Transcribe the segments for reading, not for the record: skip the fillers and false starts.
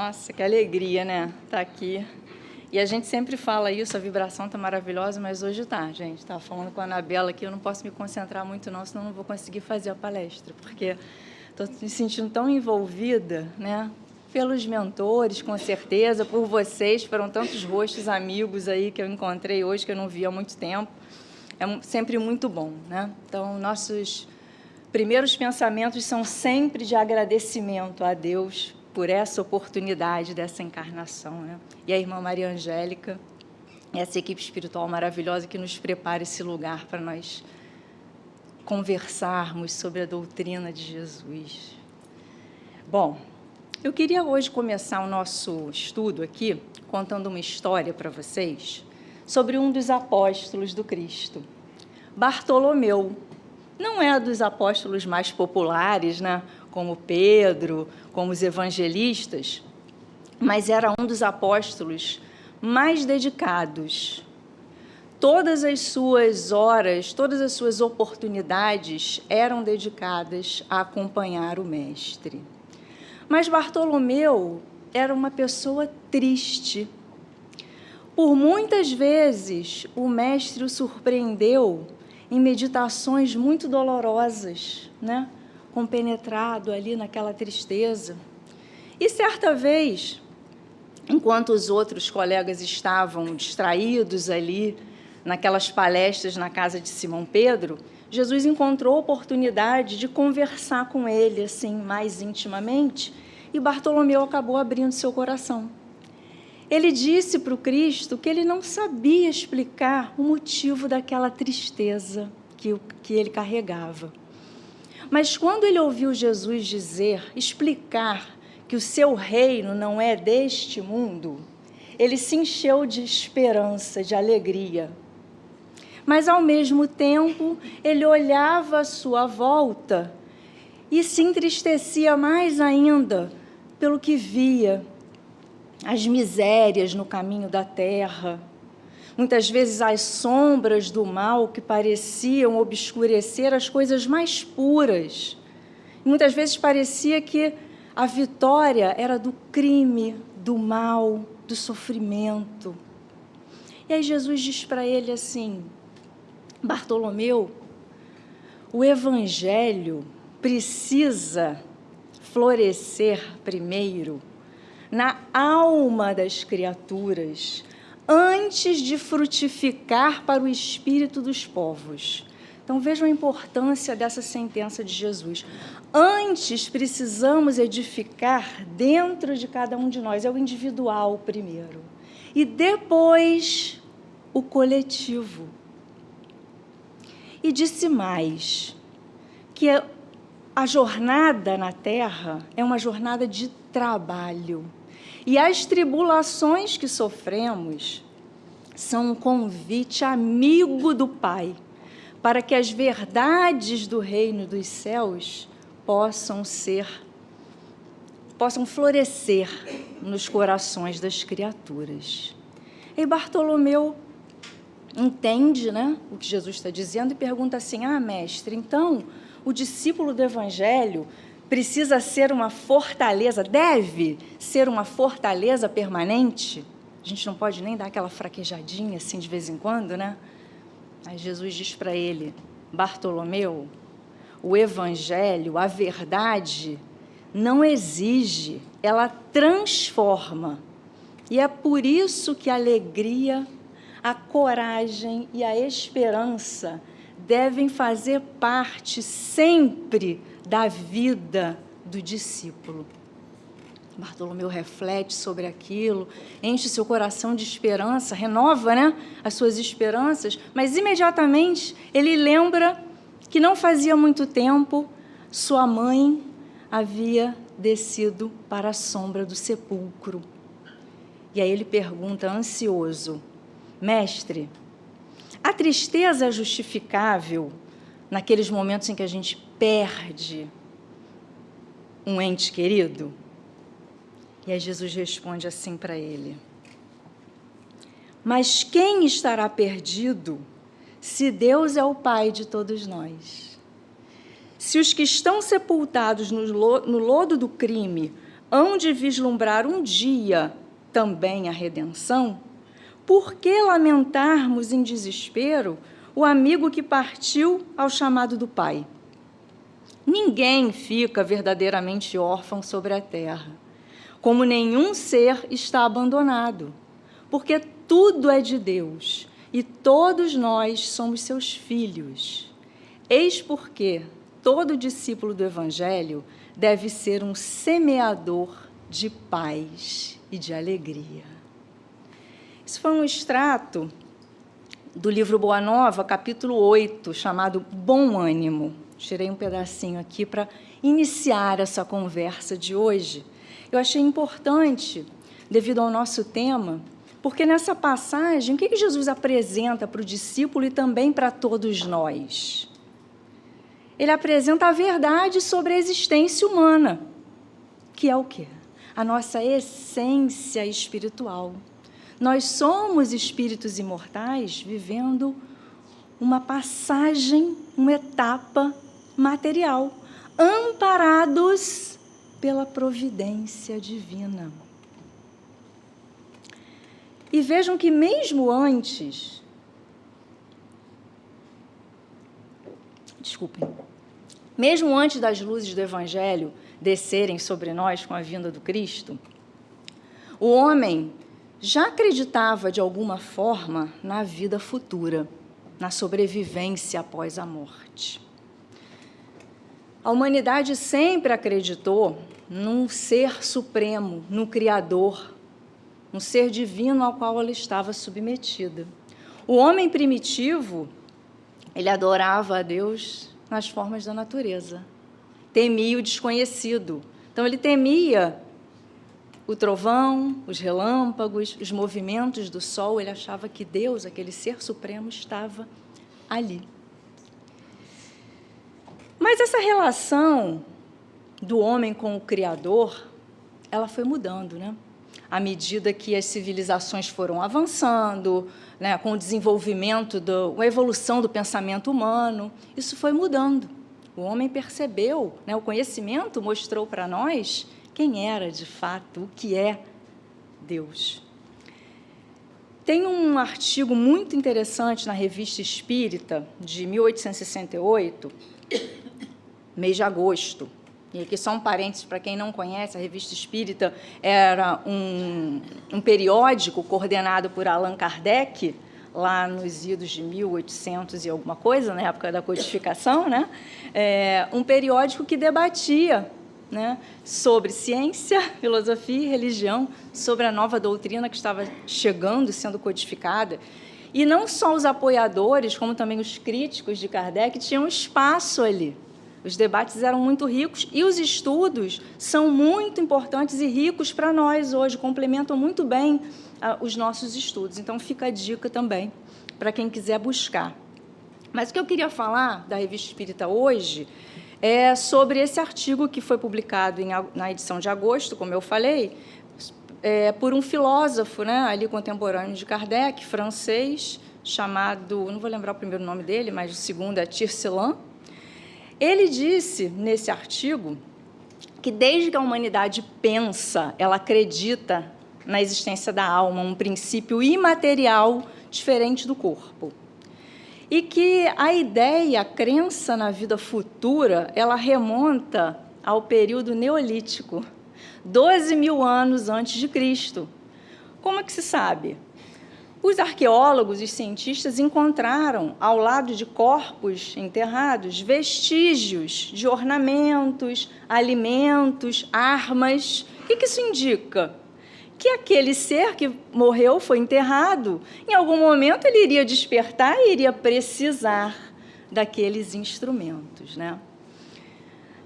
Nossa, que alegria, né? Tá aqui. E a gente sempre fala isso, a vibração tá maravilhosa, mas hoje tá, gente. Estava falando com a Anabela aqui, eu não posso me concentrar muito não, senão não vou conseguir fazer a palestra, porque estou me sentindo tão envolvida, né? Pelos mentores, com certeza, por vocês, foram tantos rostos amigos aí que eu encontrei hoje, que eu não via há muito tempo. É sempre muito bom, né? Então, nossos primeiros pensamentos são sempre de agradecimento a Deus por essa oportunidade dessa encarnação, né? E a irmã Maria Angélica, essa equipe espiritual maravilhosa que nos prepara esse lugar para nós conversarmos sobre a doutrina de Jesus. Bom, eu queria hoje começar o nosso estudo aqui contando uma história para vocês sobre um dos apóstolos do Cristo, Bartolomeu. Não é dos apóstolos mais populares, né? Como Pedro, como os evangelistas, mas era um dos apóstolos mais dedicados. Todas as suas horas, todas as suas oportunidades eram dedicadas a acompanhar o Mestre. Mas Bartolomeu era uma pessoa triste. Por muitas vezes, o Mestre o surpreendeu em meditações muito dolorosas, né? Compenetrado ali naquela tristeza. E certa vez, enquanto os outros colegas estavam distraídos ali, naquelas palestras na casa de Simão Pedro, Jesus encontrou a oportunidade de conversar com ele, assim, mais intimamente, e Bartolomeu acabou abrindo seu coração. Ele disse para o Cristo que ele não sabia explicar o motivo daquela tristeza que ele carregava. Mas quando ele ouviu Jesus explicar que o seu reino não é deste mundo, ele se encheu de esperança, de alegria. Mas, ao mesmo tempo, ele olhava à sua volta e se entristecia mais ainda pelo que via, as misérias no caminho da terra, muitas vezes as sombras do mal que pareciam obscurecer as coisas mais puras. Muitas vezes parecia que a vitória era do crime, do mal, do sofrimento. E aí Jesus diz para ele assim: Bartolomeu, o Evangelho precisa florescer primeiro na alma das criaturas, antes de frutificar para o espírito dos povos. Então, vejam a importância dessa sentença de Jesus. Antes, precisamos edificar dentro de cada um de nós, é o individual primeiro, e depois o coletivo. E disse mais, que a jornada na Terra é uma jornada de trabalho. E as tribulações que sofremos são um convite amigo do Pai, para que as verdades do reino dos céus possam florescer nos corações das criaturas. E Bartolomeu entende, né, o que Jesus está dizendo e pergunta assim: mestre, então o discípulo do Evangelho precisa ser uma fortaleza, deve ser uma fortaleza permanente? A gente não pode nem dar aquela fraquejadinha assim de vez em quando, né? Aí Jesus diz para ele: Bartolomeu, o Evangelho, a verdade, não exige, ela transforma. E é por isso que a alegria, a coragem e a esperança devem fazer parte sempre da vida do discípulo. Bartolomeu reflete sobre aquilo, enche seu coração de esperança, renova, né, as suas esperanças, mas imediatamente ele lembra que não fazia muito tempo sua mãe havia descido para a sombra do sepulcro. E aí ele pergunta, ansioso: Mestre, a tristeza é justificável naqueles momentos em que a gente perde um ente querido? E aí Jesus responde assim para ele: mas quem estará perdido se Deus é o Pai de todos nós? Se os que estão sepultados no lodo do crime hão de vislumbrar um dia também a redenção, por que lamentarmos em desespero o amigo que partiu ao chamado do Pai? Ninguém fica verdadeiramente órfão sobre a terra, como nenhum ser está abandonado, porque tudo é de Deus e todos nós somos seus filhos. Eis porque todo discípulo do Evangelho deve ser um semeador de paz e de alegria. Isso foi um extrato do livro Boa Nova, capítulo 8, chamado Bom Ânimo. Tirei um pedacinho aqui para iniciar essa conversa de hoje. Eu achei importante, devido ao nosso tema, porque nessa passagem, o que Jesus apresenta para o discípulo e também para todos nós? Ele apresenta a verdade sobre a existência humana, que é o quê? A nossa essência espiritual. Nós somos espíritos imortais vivendo uma passagem, uma etapa material, amparados pela providência divina. E vejam que mesmo antes, mesmo antes das luzes do Evangelho descerem sobre nós com a vinda do Cristo, o homem já acreditava de alguma forma na vida futura, na sobrevivência após a morte. A humanidade sempre acreditou num ser supremo, num Criador, um ser divino ao qual ela estava submetida. O homem primitivo, ele adorava a Deus nas formas da natureza, temia o desconhecido. Então, ele temia o trovão, os relâmpagos, os movimentos do sol. Ele achava que Deus, aquele ser supremo, estava ali. Mas essa relação do homem com o Criador, ela foi mudando, né? À medida que as civilizações foram avançando, né, com o desenvolvimento, a evolução do pensamento humano, isso foi mudando. O homem percebeu, né, o conhecimento mostrou para nós quem era, de fato, o que é Deus. Tem um artigo muito interessante na Revista Espírita, de 1868, mês de agosto. E aqui só um parênteses para quem não conhece, a Revista Espírita era um periódico coordenado por Allan Kardec, lá nos idos de 1800 e alguma coisa, na época da codificação, né? Um periódico que debatia, né, sobre ciência, filosofia e religião, sobre a nova doutrina que estava chegando, sendo codificada. E não só os apoiadores, como também os críticos de Kardec, tinham espaço ali. Os debates eram muito ricos e os estudos são muito importantes e ricos para nós hoje, complementam muito bem os nossos estudos. Então, fica a dica também para quem quiser buscar. Mas o que eu queria falar da Revista Espírita hoje é sobre esse artigo que foi publicado na edição de agosto, como eu falei, por um filósofo, né, ali contemporâneo de Kardec, francês, chamado, não vou lembrar o primeiro nome dele, mas o segundo é Tircelin. Ele disse, nesse artigo, que desde que a humanidade pensa, ela acredita na existência da alma, um princípio imaterial diferente do corpo. E que a ideia, a crença na vida futura, ela remonta ao período neolítico, 12.000 anos antes de Cristo. Como é que se sabe? Os arqueólogos e cientistas encontraram, ao lado de corpos enterrados, vestígios de ornamentos, alimentos, armas. O que isso indica? Que aquele ser que morreu, foi enterrado, em algum momento ele iria despertar e iria precisar daqueles instrumentos, né?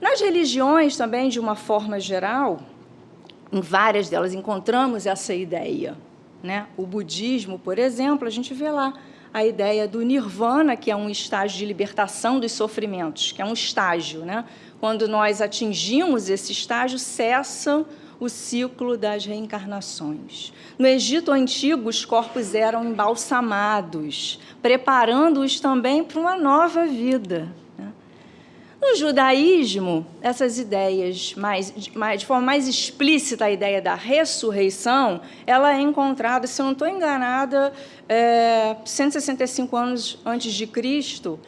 Nas religiões também, de uma forma geral, em várias delas encontramos essa ideia, né? O budismo, por exemplo, a gente vê lá a ideia do nirvana, que é um estágio de libertação dos sofrimentos, que é um estágio, né? Quando nós atingimos esse estágio, cessa o ciclo das reencarnações. No Egito Antigo, os corpos eram embalsamados, preparando-os também para uma nova vida, né? No judaísmo, essas ideias, de forma mais explícita, a ideia da ressurreição, ela é encontrada, se eu não estou enganada, 165 anos antes de Cristo,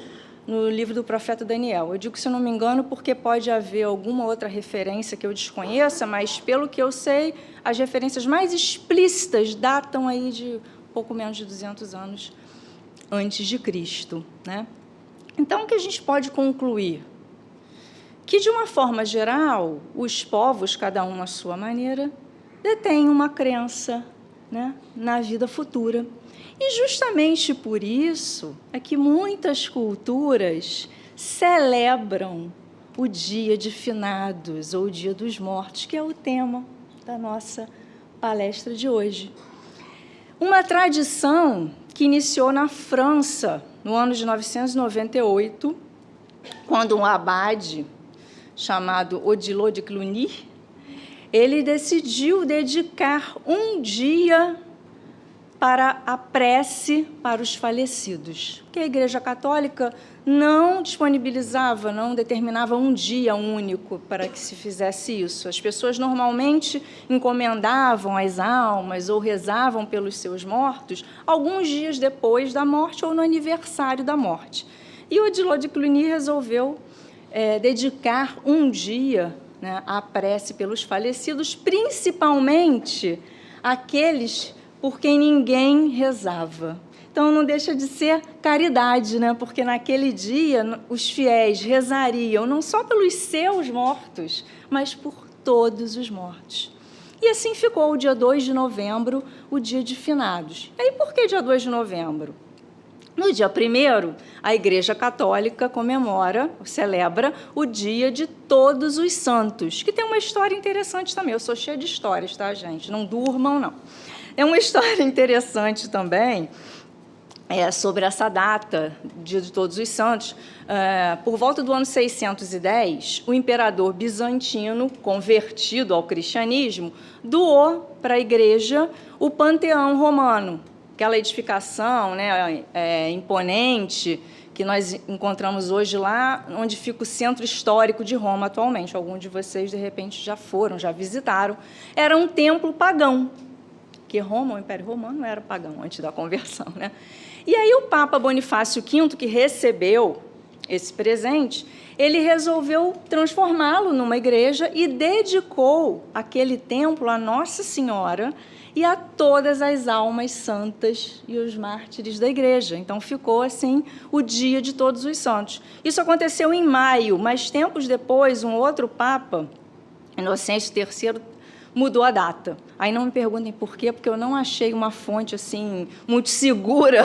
no livro do profeta Daniel. Eu digo se eu não me engano porque pode haver alguma outra referência que eu desconheça, mas, pelo que eu sei, as referências mais explícitas datam aí de pouco menos de 200 anos antes de Cristo, né? Então, o que a gente pode concluir? Que, de uma forma geral, os povos, cada um à sua maneira, detêm uma crença, né, na vida futura. E, justamente por isso, é que muitas culturas celebram o Dia de Finados, ou o Dia dos Mortos, que é o tema da nossa palestra de hoje. Uma tradição que iniciou na França, no ano de 998, quando um abade chamado Odilon de Cluny, ele decidiu dedicar um dia para a prece para os falecidos, porque a Igreja Católica não disponibilizava, não determinava um dia único para que se fizesse isso. As pessoas normalmente encomendavam as almas ou rezavam pelos seus mortos alguns dias depois da morte ou no aniversário da morte. E Odilon de Cluny resolveu dedicar um dia, né, à prece pelos falecidos, principalmente aqueles por quem ninguém rezava. Então, não deixa de ser caridade, né? Porque naquele dia os fiéis rezariam não só pelos seus mortos, mas por todos os mortos. E assim ficou o dia 2 de novembro, o dia de finados. E aí, por que dia 2 de novembro? No dia 1º, a Igreja Católica celebra o Dia de Todos os Santos, que tem uma história interessante também. Eu sou cheia de histórias, tá, gente? Não durmam, não. É uma história interessante também sobre essa data, Dia de Todos os Santos. Por volta do ano 610, o imperador bizantino, convertido ao cristianismo, doou para a Igreja o Panteão Romano, aquela edificação, né, imponente que nós encontramos hoje lá, onde fica o centro histórico de Roma atualmente. Alguns de vocês, de repente, já foram, já visitaram. Era um templo pagão, porque Roma, o Império Romano, era pagão antes da conversão, né? E aí o Papa Bonifácio V, que recebeu esse presente, ele resolveu transformá-lo numa igreja e dedicou aquele templo a Nossa Senhora e a todas as almas santas e os mártires da igreja. Então, ficou, assim, o Dia de Todos os Santos. Isso aconteceu em maio, mas tempos depois, um outro Papa, Inocêncio III, mudou a data. Aí não me perguntem por quê, porque eu não achei uma fonte assim muito segura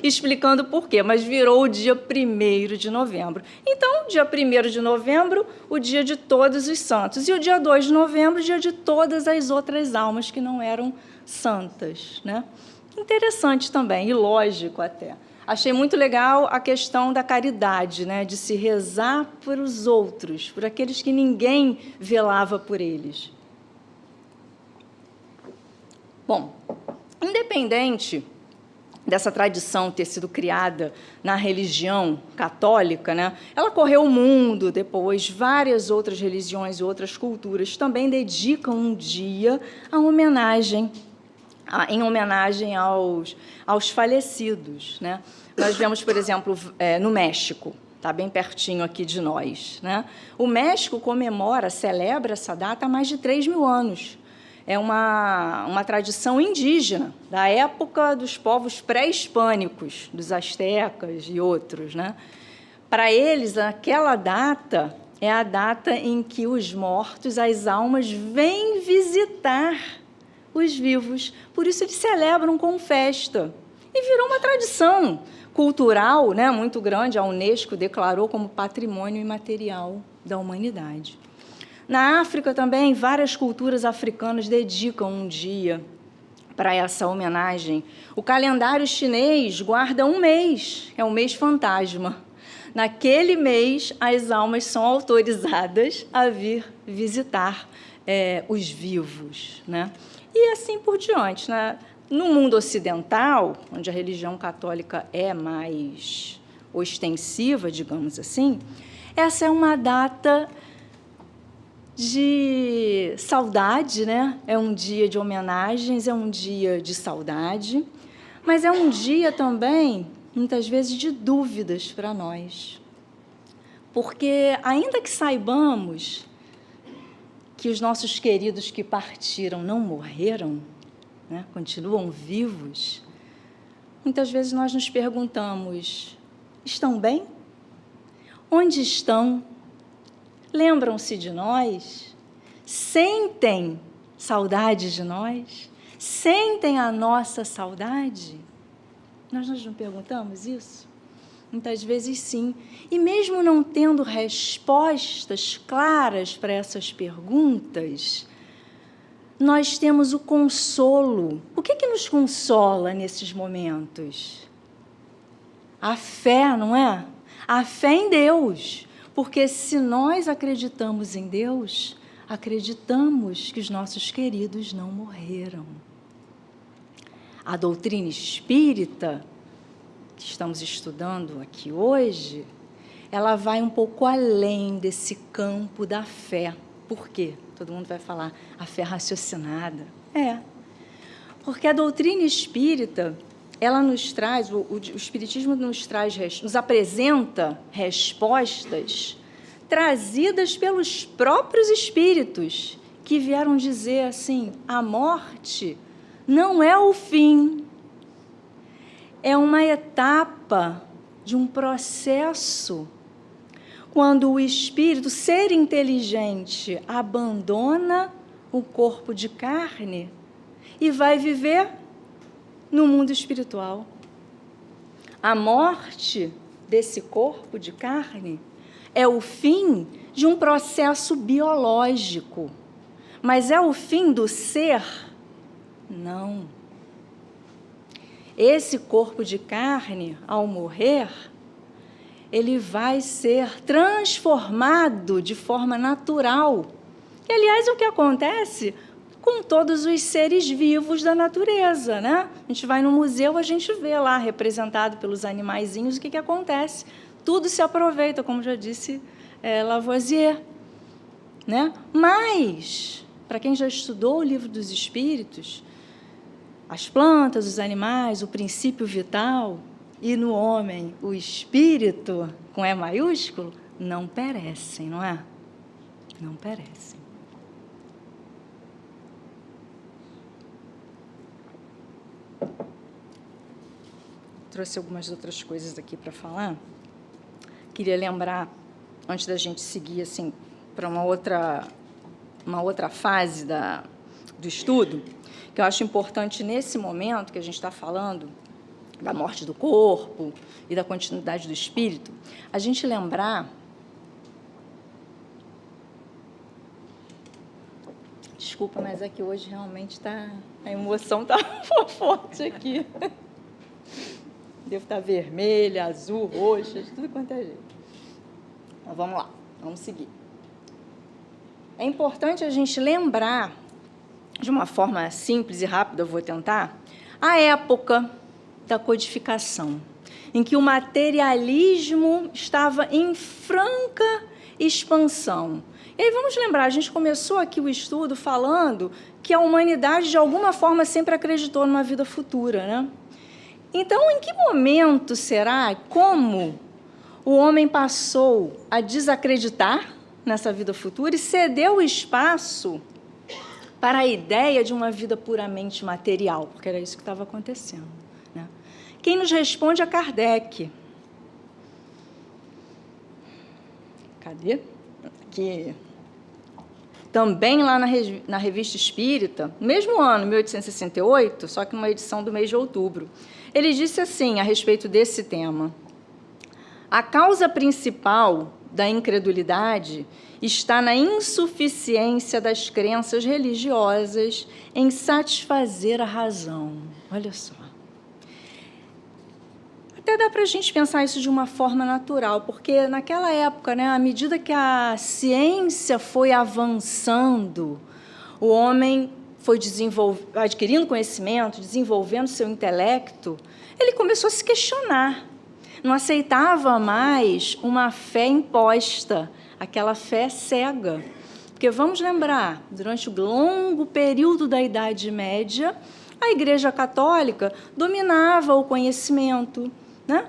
explicando por quê, mas virou o dia 1º de novembro. Então, dia 1º de novembro, o dia de Todos os Santos. E o dia 2 de novembro, o dia de todas as outras almas que não eram santas, né? Interessante também, e lógico até. Achei muito legal a questão da caridade, né? De se rezar por os outros, por aqueles que ninguém velava por eles. Bom, independente dessa tradição ter sido criada na religião católica, né, ela correu o mundo depois, várias outras religiões e outras culturas também dedicam um dia em homenagem aos falecidos, né? Nós vemos, por exemplo, no México, está bem pertinho aqui de nós, né? O México celebra essa data há mais de 3.000 anos. É uma tradição indígena, da época dos povos pré-hispânicos, dos astecas e outros, né? Para eles, aquela data é a data em que os mortos, as almas, vêm visitar os vivos. Por isso, eles celebram com festa. E virou uma tradição cultural, né, muito grande. A Unesco declarou como patrimônio imaterial da humanidade. Na África também, várias culturas africanas dedicam um dia para essa homenagem. O calendário chinês guarda um mês, é o mês fantasma. Naquele mês, as almas são autorizadas a vir visitar os vivos, né? E assim por diante, né? No mundo ocidental, onde a religião católica é mais ostensiva, digamos assim, essa é uma data de saudade, né? É um dia de homenagens, é um dia de saudade, mas é um dia também, muitas vezes, de dúvidas para nós. Porque, ainda que saibamos que os nossos queridos que partiram não morreram, né? Continuam vivos, muitas vezes nós nos perguntamos: estão bem? Onde estão? Lembram-se de nós? Sentem saudade de nós? Sentem a nossa saudade? Nós não perguntamos isso? Muitas vezes, sim. E mesmo não tendo respostas claras para essas perguntas, nós temos o consolo. O que nos consola nesses momentos? A fé, não é? A fé em Deus. Porque se nós acreditamos em Deus, acreditamos que os nossos queridos não morreram. A doutrina espírita, que estamos estudando aqui hoje, ela vai um pouco além desse campo da fé. Por quê? Todo mundo vai falar, a fé raciocinada. Porque a doutrina espírita, ela nos traz, o Espiritismo nos apresenta respostas trazidas pelos próprios espíritos, que vieram dizer assim: a morte não é o fim, é uma etapa de um processo. Quando o espírito, ser inteligente, abandona o corpo de carne e vai viver no mundo espiritual. A morte desse corpo de carne é o fim de um processo biológico, mas é o fim do ser? Não. Esse corpo de carne, ao morrer, ele vai ser transformado de forma natural. E, aliás, é o que acontece com todos os seres vivos da natureza, né? A gente vai no museu, a gente vê lá, representado pelos animaizinhos, o que acontece. Tudo se aproveita, como já disse Lavoisier, né? Mas, para quem já estudou o Livro dos Espíritos, as plantas, os animais, o princípio vital, e no homem, o espírito, com E maiúsculo, não perecem, não é? Não perecem. Trouxe algumas outras coisas aqui para falar. Queria lembrar, antes da gente seguir assim, para uma outra fase do estudo, que eu acho importante nesse momento que a gente está falando da morte do corpo e da continuidade do espírito, a gente lembrar... Desculpa, mas é que hoje realmente a emoção está forte aqui. Devo estar vermelha, azul, roxa, de tudo quanto é jeito. Então, vamos lá, vamos seguir. É importante a gente lembrar, de uma forma simples e rápida, eu vou tentar, a época da codificação, em que o materialismo estava em franca expansão. E aí vamos lembrar, a gente começou aqui o estudo falando que a humanidade, de alguma forma, sempre acreditou numa vida futura, né? Então, em que momento será, como o homem passou a desacreditar nessa vida futura e cedeu espaço para a ideia de uma vida puramente material? Porque era isso que estava acontecendo, né? Quem nos responde é Kardec. Cadê? Aqui. Também lá na Revista Espírita, no mesmo ano, 1868, só que numa edição do mês de outubro, ele disse assim, a respeito desse tema: a causa principal da incredulidade está na insuficiência das crenças religiosas em satisfazer a razão. Olha só. Até dá para a gente pensar isso de uma forma natural, porque naquela época, né, à medida que a ciência foi avançando, o homem foi adquirindo conhecimento, desenvolvendo seu intelecto, ele começou a se questionar. não aceitava mais uma fé imposta, aquela fé cega. Porque vamos lembrar, durante o longo período da Idade Média, a Igreja Católica dominava o conhecimento, né?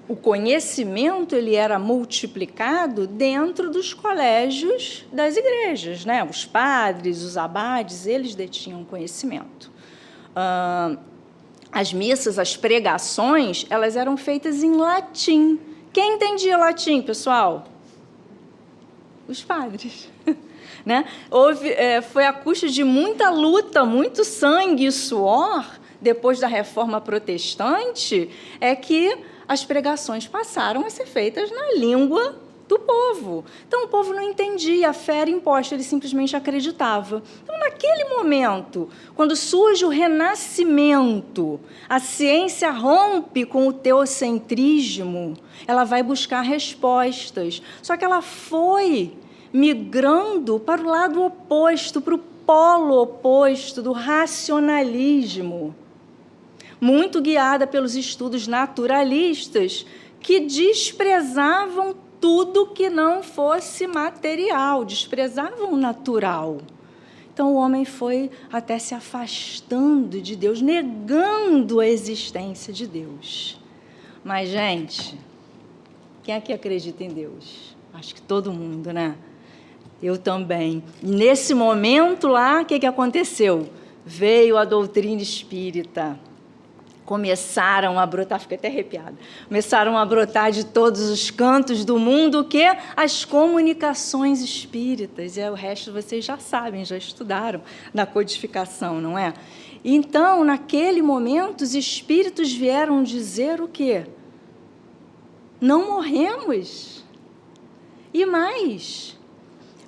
O conhecimento ele era multiplicado dentro dos colégios das igrejas, né? Os padres, os abades, eles detinham conhecimento. As missas, as pregações, elas eram feitas em latim. Quem entendia latim, pessoal? Os padres. Né? Foi à custa de muita luta, muito sangue e suor, depois da Reforma Protestante, é que as pregações passaram a ser feitas na língua do povo. Então, o povo não entendia, a fé era imposta, ele simplesmente acreditava. Então, naquele momento, quando surge o Renascimento, a ciência rompe com o teocentrismo, ela vai buscar respostas. Só que ela foi migrando para o lado oposto, para o polo oposto do racionalismo, muito guiada pelos estudos naturalistas, que desprezavam tudo que não fosse material, desprezavam o natural. Então, o homem foi até se afastando de Deus, negando a existência de Deus. Mas, gente, quem aqui acredita em Deus? Acho que todo mundo, né? Eu também. E nesse momento lá, o que aconteceu? Veio a doutrina espírita. Começaram a brotar, fiquei até arrepiada, começaram a brotar de todos os cantos do mundo o quê? As comunicações espíritas. E o resto vocês já sabem, já estudaram na codificação, não é? Então, naquele momento, os espíritos vieram dizer o quê? Não morremos. E mais,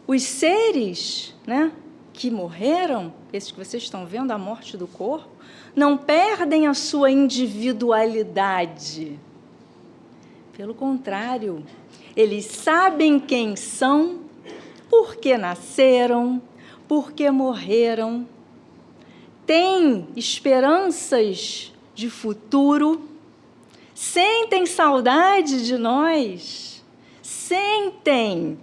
os seres, né, que morreram, esses que vocês estão vendo, a morte do corpo, não perdem a sua individualidade. Pelo contrário, eles sabem quem são, por que nasceram, por que morreram, têm esperanças de futuro, sentem saudade de nós, sentem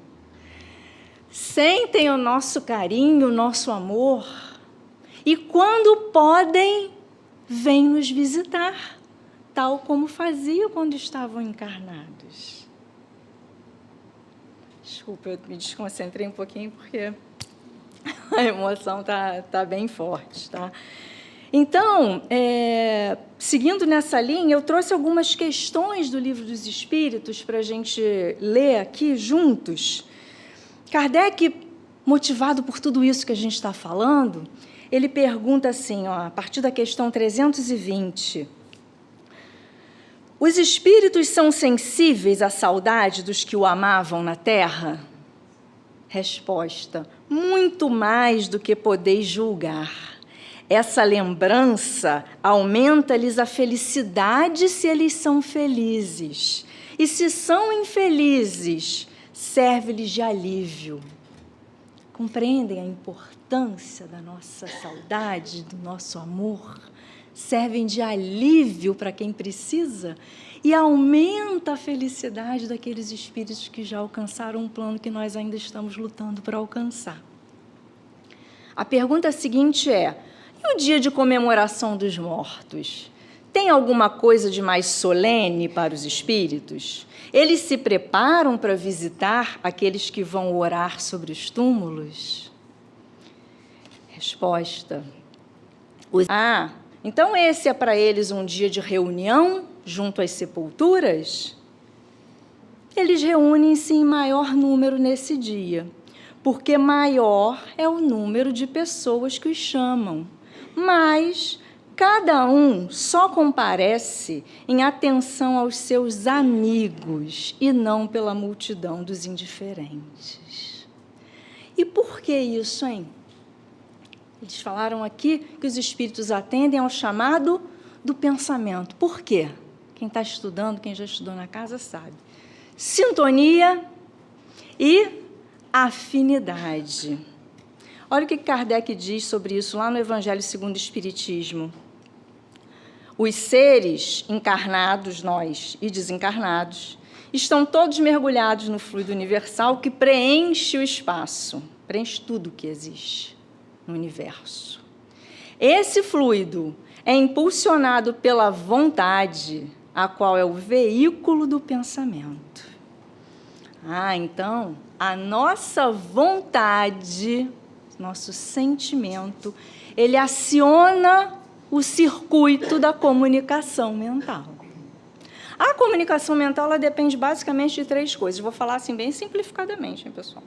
o nosso carinho, o nosso amor, e quando podem, vêm nos visitar, tal como faziam quando estavam encarnados. Desculpa, eu me desconcentrei um pouquinho, porque a emoção está bem forte, tá? Então, seguindo nessa linha, eu trouxe algumas questões do Livro dos Espíritos para a gente ler aqui juntos. Kardec, motivado por tudo isso que a gente está falando, ele pergunta assim, ó, a partir da questão 320, os espíritos são sensíveis à saudade dos que o amavam na terra? Resposta, muito mais do que podeis julgar. Essa lembrança aumenta-lhes a felicidade se eles são felizes. E se são infelizes, serve-lhes de alívio. Compreendem a importância da nossa saudade, do nosso amor? Servem de alívio para quem precisa e aumenta a felicidade daqueles espíritos que já alcançaram um plano que nós ainda estamos lutando para alcançar. A pergunta seguinte é, e o dia de comemoração dos mortos? Tem alguma coisa de mais solene para os espíritos? Eles se preparam para visitar aqueles que vão orar sobre os túmulos? Resposta. Então esse é para eles um dia de reunião junto às sepulturas? Eles reúnem-se em maior número nesse dia, porque maior é o número de pessoas que os chamam. Mas cada um só comparece em atenção aos seus amigos e não pela multidão dos indiferentes. E por que isso, hein? Eles falaram aqui que os espíritos atendem ao chamado do pensamento. Por quê? Quem está estudando, quem já estudou na casa sabe. Sintonia e afinidade. Olha o que Kardec diz sobre isso lá no Evangelho segundo o Espiritismo. os seres encarnados, nós e desencarnados, estão todos mergulhados no fluido universal que preenche o espaço, preenche tudo que existe no universo. Esse fluido é impulsionado pela vontade, a qual é o veículo do pensamento. Então, a nossa vontade, nosso sentimento, ele aciona o circuito da comunicação mental. A comunicação mental, ela depende basicamente de 3 coisas. Vou falar assim bem simplificadamente, hein, pessoal?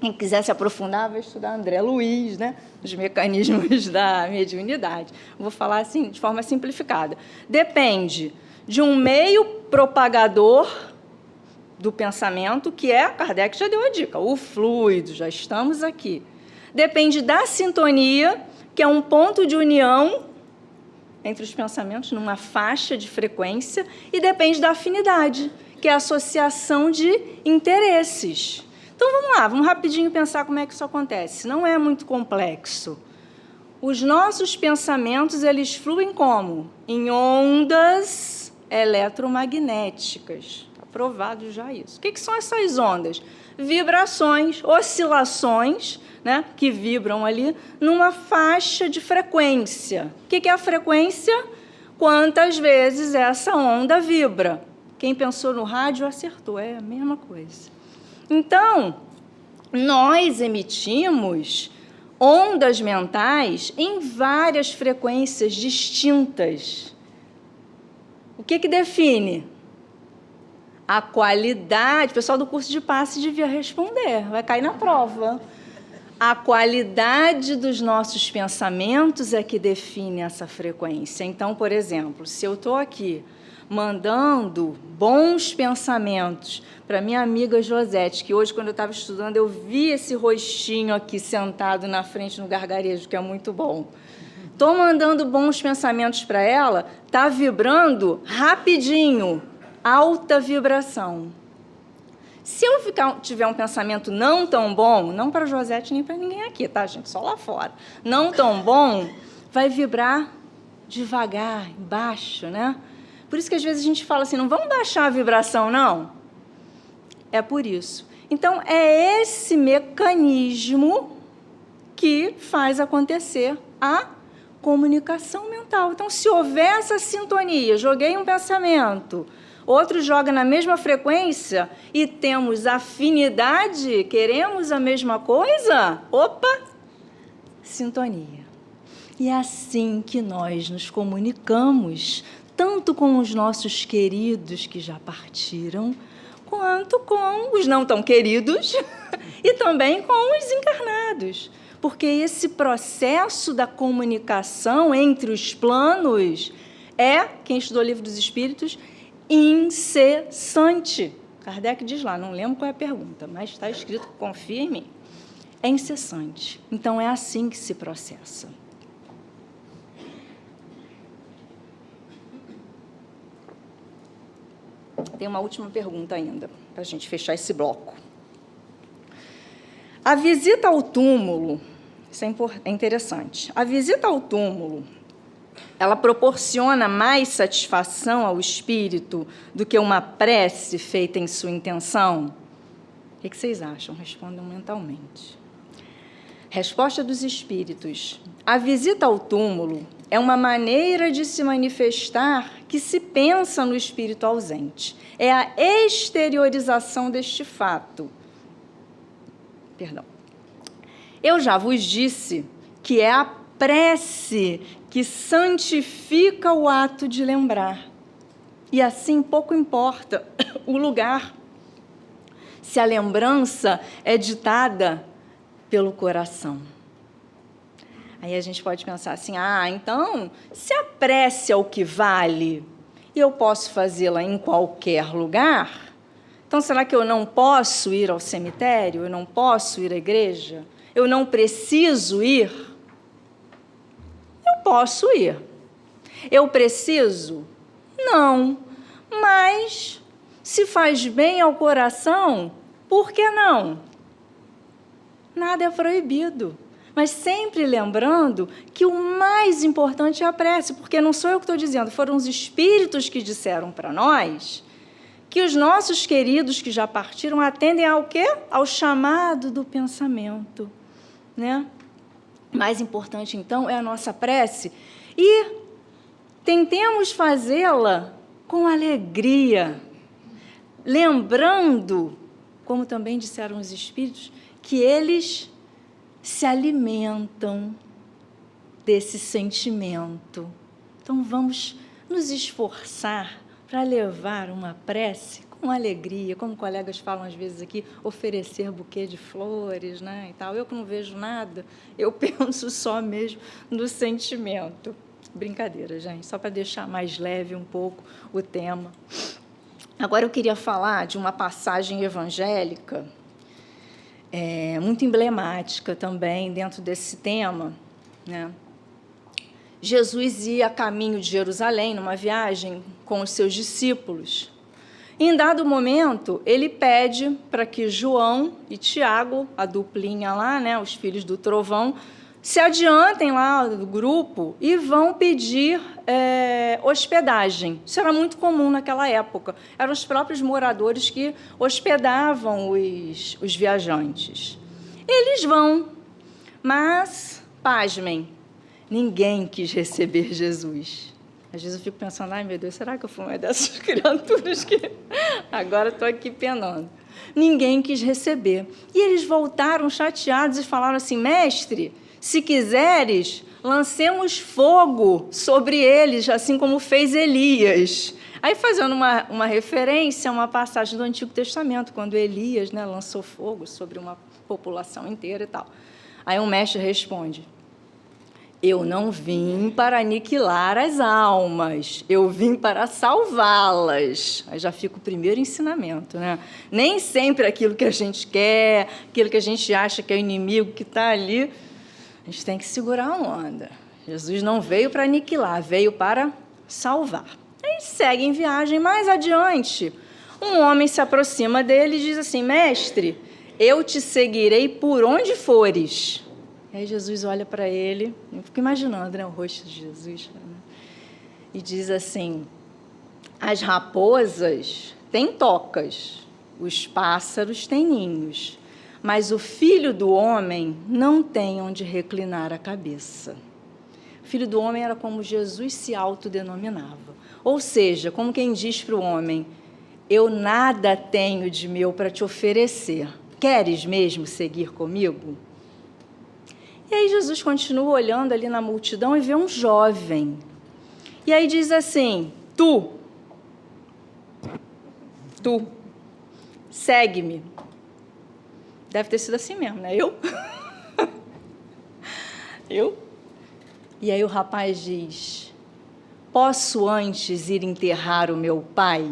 Quem quiser se aprofundar, vai estudar André Luiz, né? Os mecanismos da mediunidade. Vou falar assim, de forma simplificada. Depende de um meio propagador do pensamento, que é, Kardec já deu a dica, o fluido, já estamos aqui. Depende da sintonia, que é um ponto de união entre os pensamentos, numa faixa de frequência, e depende da afinidade, que é a associação de interesses. Então, vamos lá, vamos rapidinho pensar como é que isso acontece. Não é muito complexo. Os nossos pensamentos, eles fluem como? Em ondas eletromagnéticas. Está provado já isso. O que são essas ondas? Vibrações, oscilações, né, que vibram ali numa faixa de frequência. O que é a frequência? Quantas vezes essa onda vibra? Quem pensou no rádio acertou, é a mesma coisa. Então, nós emitimos ondas mentais em várias frequências distintas. O que define? A qualidade. O pessoal do curso de passe devia responder, vai cair na prova. A qualidade dos nossos pensamentos é que define essa frequência. Então, por exemplo, se eu estou aqui mandando bons pensamentos para minha amiga Josete, que hoje, quando eu estava estudando, eu vi esse rostinho aqui sentado na frente no gargarejo, que é muito bom. Estou mandando bons pensamentos para ela, está vibrando rapidinho, alta vibração. Se eu tiver um pensamento não tão bom, não para a Josete nem para ninguém aqui, tá, gente? Só lá fora. Não tão bom, vai vibrar devagar, baixo, né? Por isso que, às vezes, a gente fala assim, não vamos baixar a vibração, não? É por isso. Então, é esse mecanismo que faz acontecer a comunicação mental. Então, se houver essa sintonia, joguei um pensamento, outro joga na mesma frequência e temos afinidade, queremos a mesma coisa, opa, sintonia. E é assim que nós nos comunicamos, tanto com os nossos queridos que já partiram, quanto com os não tão queridos e também com os encarnados. Porque esse processo da comunicação entre os planos é, quem estudou o Livro dos Espíritos, incessante. Kardec diz lá, não lembro qual é a pergunta, mas está escrito, confia em mim. É incessante. Então, é assim que se processa. Tem uma última pergunta ainda, para a gente fechar esse bloco. A visita ao túmulo, isso é interessante, a visita ao túmulo, ela proporciona mais satisfação ao espírito do que uma prece feita em sua intenção? O que vocês acham? Respondam mentalmente. Resposta dos espíritos. A visita ao túmulo é uma maneira de se manifestar que se pensa no espírito ausente. É a exteriorização deste fato. Perdão. Eu já vos disse que é a prece que santifica o ato de lembrar. E assim pouco importa o lugar, se a lembrança é ditada pelo coração. Aí a gente pode pensar assim, então, se a prece é o que vale, e eu posso fazê-la em qualquer lugar, então será que eu não posso ir ao cemitério? Eu não posso ir à igreja? Eu não preciso ir? Eu posso ir. Eu preciso? Não. Mas, se faz bem ao coração, por que não? Nada é proibido. Mas sempre lembrando que o mais importante é a prece, porque não sou eu que estou dizendo, foram os espíritos que disseram para nós que os nossos queridos que já partiram atendem ao quê? Ao chamado do pensamento, né? Mais importante, então, é a nossa prece e tentemos fazê-la com alegria, lembrando, como também disseram os espíritos, que eles se alimentam desse sentimento. Então, vamos nos esforçar para levar uma prece com alegria, como colegas falam às vezes aqui, oferecer buquê de flores, né, e tal. Eu que não vejo nada, eu penso só mesmo no sentimento. Brincadeira, gente, só para deixar mais leve um pouco o tema. Agora eu queria falar de uma passagem evangélica muito emblemática também dentro desse tema, né? Jesus ia a caminho de Jerusalém, numa viagem com os seus discípulos. Em dado momento, ele pede para que João e Tiago, a duplinha lá, né, os filhos do trovão, se adiantem lá do grupo e vão pedir hospedagem. Isso era muito comum naquela época. Eram os próprios moradores que hospedavam os viajantes. Eles vão, mas, pasmem, ninguém quis receber Jesus. Às vezes eu fico pensando, ai, meu Deus, será que eu fui uma dessas criaturas que agora estou aqui penando? Ninguém quis receber. E eles voltaram chateados e falaram assim, mestre, se quiseres, lancemos fogo sobre eles, assim como fez Elias. Aí, fazendo uma referência a uma passagem do Antigo Testamento, quando Elias, né, lançou fogo sobre uma população inteira e tal. Aí o mestre responde, eu não vim para aniquilar as almas, eu vim para salvá-las. Aí já fica o primeiro ensinamento, né? Nem sempre aquilo que a gente quer, aquilo que a gente acha que é o inimigo que está ali, a gente tem que segurar a onda. Jesus não veio para aniquilar, veio para salvar. Aí segue em viagem. Mais adiante, um homem se aproxima dele e diz assim, mestre, eu te seguirei por onde fores. Aí Jesus olha para ele, eu fico imaginando, né, o rosto de Jesus, e diz assim, as raposas têm tocas, os pássaros têm ninhos, mas o filho do homem não tem onde reclinar a cabeça. O filho do homem era como Jesus se autodenominava. Ou seja, como quem diz para o homem, eu nada tenho de meu para te oferecer. Queres mesmo seguir comigo? E aí Jesus continua olhando ali na multidão e vê um jovem. E aí diz assim, tu, segue-me. Deve ter sido assim mesmo, né? Eu? Eu? E aí o rapaz diz, posso antes ir enterrar o meu pai?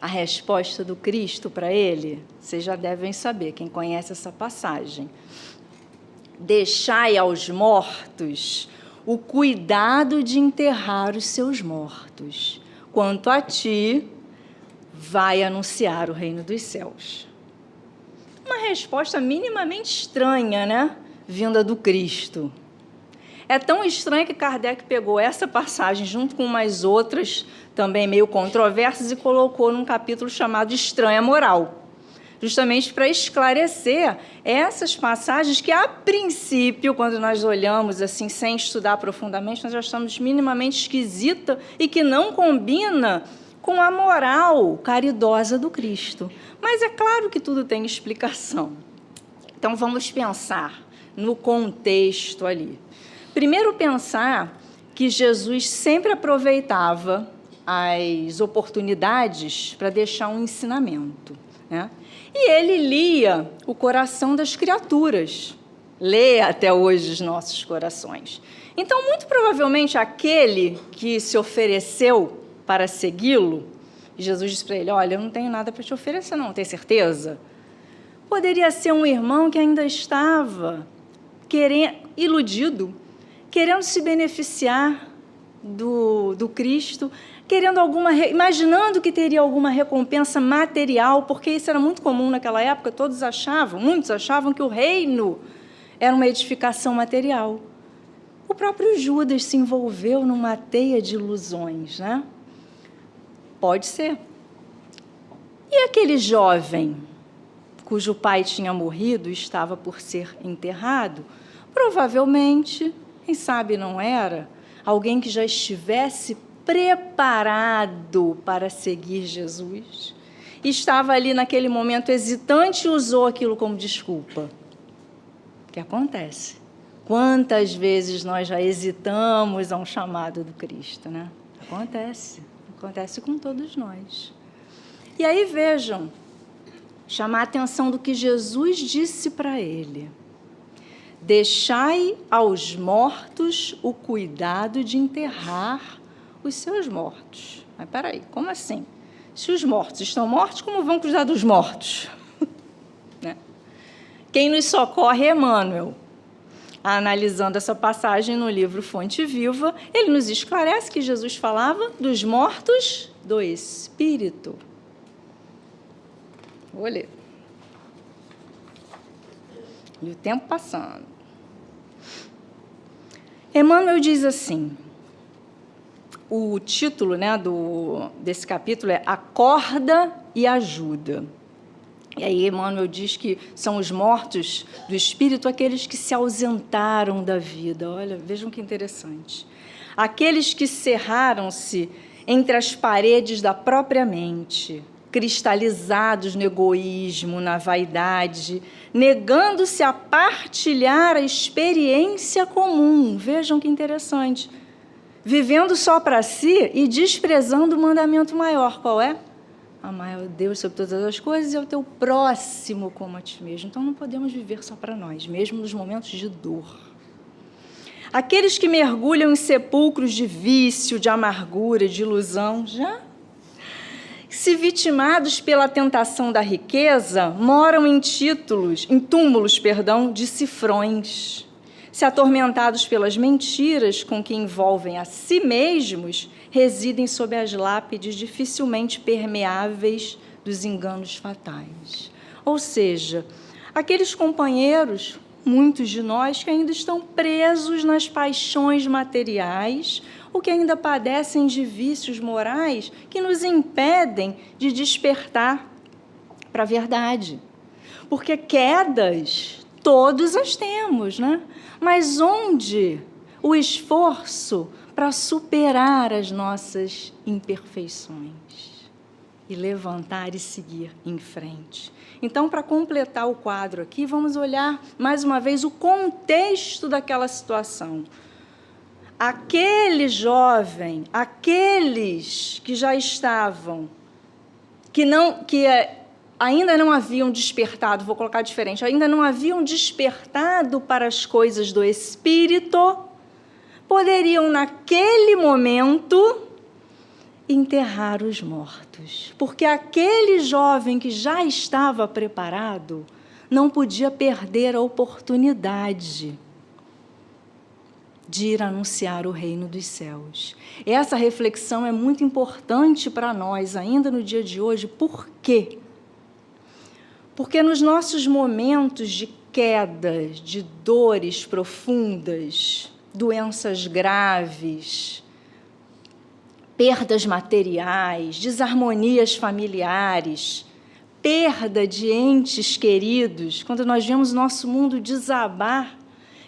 A resposta do Cristo para ele, vocês já devem saber, quem conhece essa passagem. Deixai aos mortos o cuidado de enterrar os seus mortos. Quanto a ti, vai anunciar o reino dos céus. Uma resposta minimamente estranha, né? Vinda do Cristo. É tão estranho que Kardec pegou essa passagem junto com umas outras, também meio controversas, e colocou num capítulo chamado Estranha Moral, justamente para esclarecer essas passagens que, a princípio, quando nós olhamos assim, sem estudar profundamente, nós já achamos minimamente esquisita e que não combina com a moral caridosa do Cristo. Mas é claro que tudo tem explicação. Então, vamos pensar no contexto ali. Primeiro, pensar que Jesus sempre aproveitava as oportunidades para deixar um ensinamento, né? E ele lia o coração das criaturas, lê até hoje os nossos corações. Então, muito provavelmente, aquele que se ofereceu para segui-lo, e Jesus disse para ele, olha, eu não tenho nada para te oferecer, não, tem certeza? Poderia ser um irmão que ainda estava iludido, querendo se beneficiar do do Cristo, imaginando que teria alguma recompensa material, porque isso era muito comum naquela época, muitos achavam que o reino era uma edificação material. O próprio Judas se envolveu numa teia de ilusões, né? Pode ser. E aquele jovem, cujo pai tinha morrido e estava por ser enterrado, provavelmente, quem sabe não era, alguém que já estivesse preparado para seguir Jesus, estava ali naquele momento hesitante e usou aquilo como desculpa. O que acontece? Quantas vezes nós já hesitamos a um chamado do Cristo, né? Acontece com todos nós. E aí vejam, chamar a atenção do que Jesus disse para ele: deixai aos mortos o cuidado de enterrar os seus mortos. Mas peraí, como assim? Se os mortos estão mortos, como vão cuidar dos mortos? Né? Quem nos socorre é Emmanuel. Analisando essa passagem no livro Fonte Viva, ele nos esclarece que Jesus falava dos mortos do Espírito. Vou ler. E o tempo passando. Emmanuel diz assim, o título, né, desse capítulo é Acorda e Ajuda. E aí Emmanuel diz que são os mortos do espírito aqueles que se ausentaram da vida. Olha, vejam que interessante. Aqueles que cerraram-se entre as paredes da própria mente, cristalizados no egoísmo, na vaidade, negando-se a partilhar a experiência comum. Vejam que interessante. Vivendo só para si e desprezando o mandamento maior. Qual é? Amar a Deus sobre todas as coisas e ao teu próximo como a ti mesmo. Então, não podemos viver só para nós, mesmo nos momentos de dor. Aqueles que mergulham em sepulcros de vício, de amargura, de ilusão, se vitimados pela tentação da riqueza, moram em túmulos, de cifrões. Se atormentados pelas mentiras com que envolvem a si mesmos, residem sob as lápides dificilmente permeáveis dos enganos fatais. Ou seja, aqueles companheiros, muitos de nós, que ainda estão presos nas paixões materiais, ou que ainda padecem de vícios morais que nos impedem de despertar para a verdade. Porque quedas, todos as temos, né? Mas onde o esforço para superar as nossas imperfeições e levantar e seguir em frente? Então, para completar o quadro aqui, vamos olhar mais uma vez o contexto daquela situação. Aquele jovem, aqueles que já estavam, que ainda não haviam despertado, vou colocar diferente, ainda não haviam despertado para as coisas do Espírito, poderiam, naquele momento, enterrar os mortos. Porque aquele jovem que já estava preparado não podia perder a oportunidade de ir anunciar o reino dos céus. Essa reflexão é muito importante para nós, ainda no dia de hoje. Por quê? Porque nos nossos momentos de quedas, de dores profundas, doenças graves, perdas materiais, desarmonias familiares, perda de entes queridos, quando nós vemos nosso mundo desabar,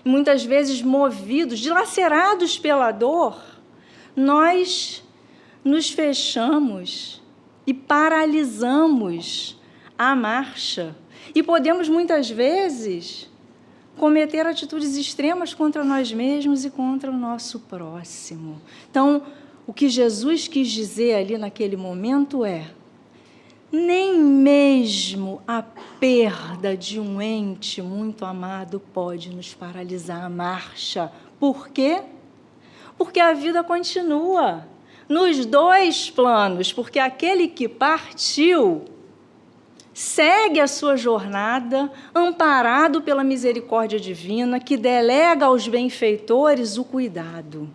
muitas vezes movidos, dilacerados pela dor, nós nos fechamos e paralisamos a marcha. E podemos, muitas vezes, cometer atitudes extremas contra nós mesmos e contra o nosso próximo. Então, o que Jesus quis dizer ali naquele momento é: nem mesmo a perda de um ente muito amado pode nos paralisar a marcha. Por quê? Porque a vida continua nos dois planos, porque aquele que partiu segue a sua jornada, amparado pela misericórdia divina, que delega aos benfeitores o cuidado.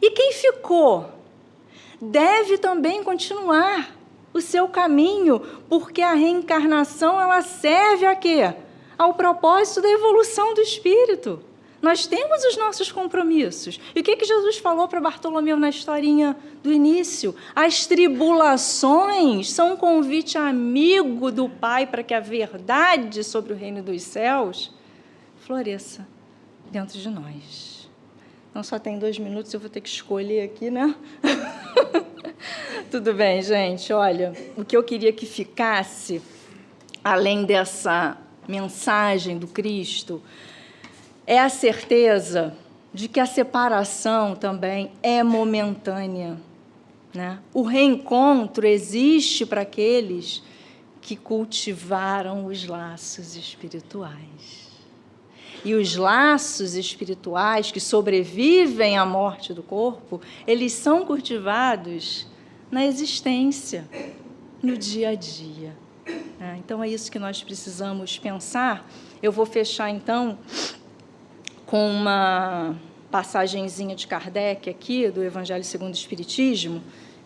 E quem ficou deve também continuar o seu caminho, porque a reencarnação, ela serve a quê? Ao propósito da evolução do espírito. Nós temos os nossos compromissos. E o que Jesus falou para Bartolomeu na historinha do início? As tribulações são um convite amigo do Pai para que a verdade sobre o reino dos céus floresça dentro de nós. Então, só tem 2 minutos, eu vou ter que escolher aqui, né? Tudo bem, gente. Olha, o que eu queria que ficasse, além dessa mensagem do Cristo, é a certeza de que a separação também é momentânea, né? O reencontro existe para aqueles que cultivaram os laços espirituais. E os laços espirituais que sobrevivem à morte do corpo, eles são cultivados na existência, no dia a dia. Então, é isso que nós precisamos pensar. Eu vou fechar, então, com uma passagenzinha de Kardec aqui, do Evangelho segundo o Espiritismo,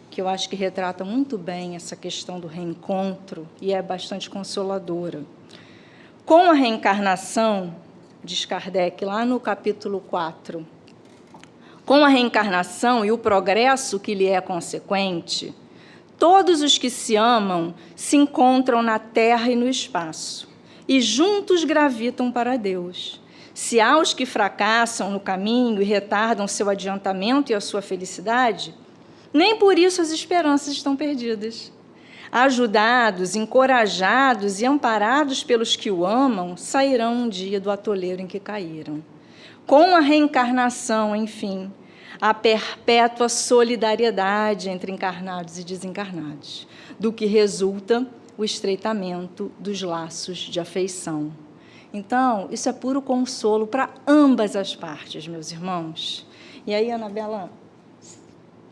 que eu acho que retrata muito bem essa questão do reencontro e é bastante consoladora. Com a reencarnação, diz Kardec, lá no capítulo 4, com a reencarnação e o progresso que lhe é consequente, todos os que se amam se encontram na terra e no espaço, e juntos gravitam para Deus. Se há os que fracassam no caminho e retardam seu adiantamento e a sua felicidade, nem por isso as esperanças estão perdidas. Ajudados, encorajados e amparados pelos que o amam, sairão um dia do atoleiro em que caíram. Com a reencarnação, enfim, a perpétua solidariedade entre encarnados e desencarnados, do que resulta o estreitamento dos laços de afeição. Então, isso é puro consolo para ambas as partes, meus irmãos. E aí, Anabela,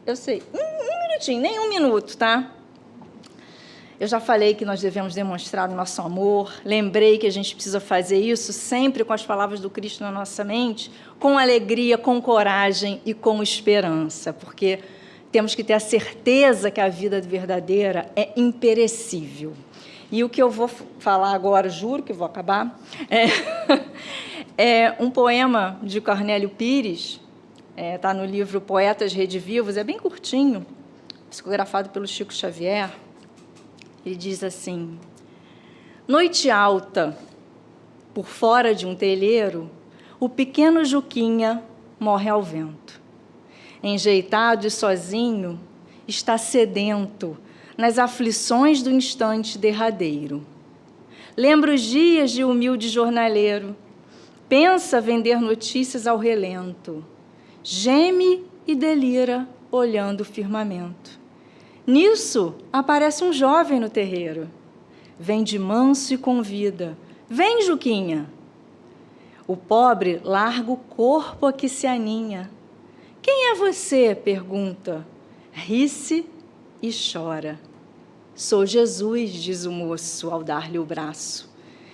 eu sei, um minutinho, nem 1 minuto, tá? Eu já falei que nós devemos demonstrar o nosso amor, lembrei que a gente precisa fazer isso sempre com as palavras do Cristo na nossa mente, com alegria, com coragem e com esperança, porque temos que ter a certeza que a vida verdadeira é imperecível. E o que eu vou falar agora, juro que vou acabar, é um poema de Cornélio Pires, está no livro Poetas Redivivos, é bem curtinho, psicografado pelo Chico Xavier. Ele diz assim: noite alta, por fora de um telheiro, o pequeno Juquinha morre ao vento. Enjeitado e sozinho, está sedento nas aflições do instante derradeiro. Lembra os dias de humilde jornaleiro, pensa vender notícias ao relento, geme e delira olhando o firmamento. Nisso, aparece um jovem no terreiro. Vem de manso e convida. Vem, Juquinha. O pobre larga o corpo a que se aninha. Quem é você? Pergunta. Ri-se e chora. Sou Jesus, diz o moço ao dar-lhe o braço.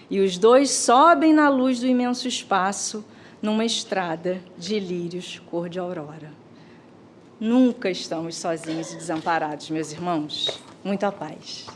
E os dois sobem na luz do imenso espaço, numa estrada de lírios cor de aurora. Nunca estamos sozinhos e desamparados, meus irmãos. Muita paz.